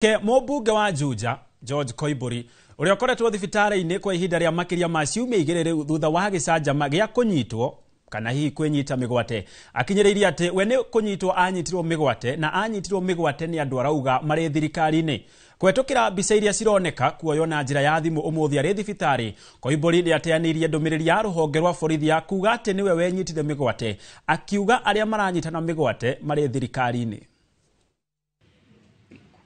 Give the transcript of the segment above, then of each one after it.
Ke mũmbunge wa Juja George Koimbũri ũrĩa ũkoretwo thibitarĩ-inĩ kwa ihinda rĩa makĩria ma ciumia igĩrĩ rĩu thutha wa gĩcanjama gĩa kũnyitwo kana hihi kwĩnyita mĩgwate, akinyĩrĩirie atĩ we nĩ kũnyitwo anyitirwo mĩgwate na anyitirwo mĩgwate nĩ andũ arauga marĩ thirikari-inĩ. Kũhetũkĩra mbica iria cironeka kuoywo na njĩra ya thimũ ũmũthĩ arĩ thibitarĩ, Koimbũri nĩateanĩirie ndũmĩrĩri ya rũhonge rwa borithi ya kuuga atĩ nĩwe wenyitire mĩgwate, akiuga arĩa maranyitana mĩgwate marĩ thirikari-inĩ.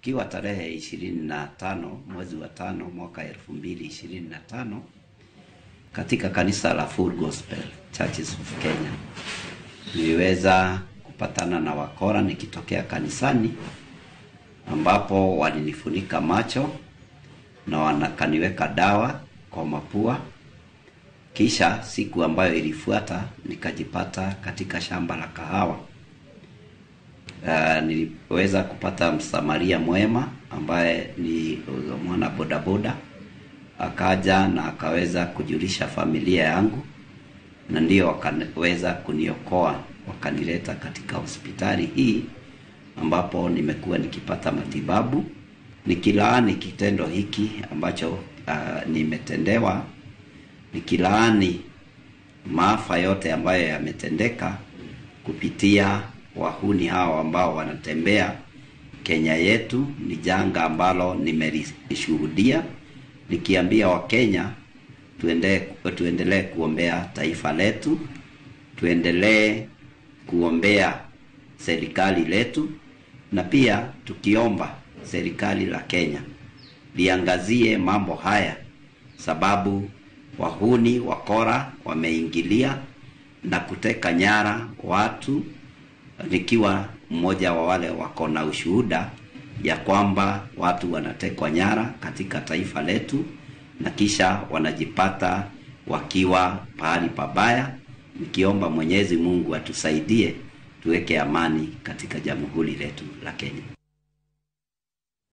Kiwa tarehe 25 mwezi wa 5 mwaka 2025 katika kanisa la Full Gospel Churches of Kenya niliweza kupatana na wakora nikitokea kanisani, ambapo walinifunika macho na wanakaniweka dawa kwa mapua. Kisha siku ambayo ilifuata nikajipata katika shamba la kahawa. Niliweza kupata msamaria mwema ambaye ni mwana bodaboda, akaja na akaweza kujulisha familia yangu, na ndio wakaweza kuniokoa, wakanileta katika hospitali hii ambapo nimekuwa nikipata matibabu. Nikilaani kitendo hiki ambacho nimetendewa, nikilaani maafa yote ambayo yametendeka kupitia wahuni hao ambao wanatembea Kenya yetu. Ni janga ambalo nimelishuhudia, nikiambia Wakenya tuendelee kuombea taifa letu, tuendelee kuombea serikali letu, na pia tukiomba serikali la Kenya liangazie mambo haya, sababu wahuni wakora wameingilia na kuteka nyara watu, nikiwa mmoja wa wale wako na ushuhuda ya kwamba watu wanatekwa nyara katika taifa letu na kisha wanajipata wakiwa pahali pabaya. Nikiomba Mwenyezi Mungu atusaidie tuweke amani katika jamhuri letu la Kenya.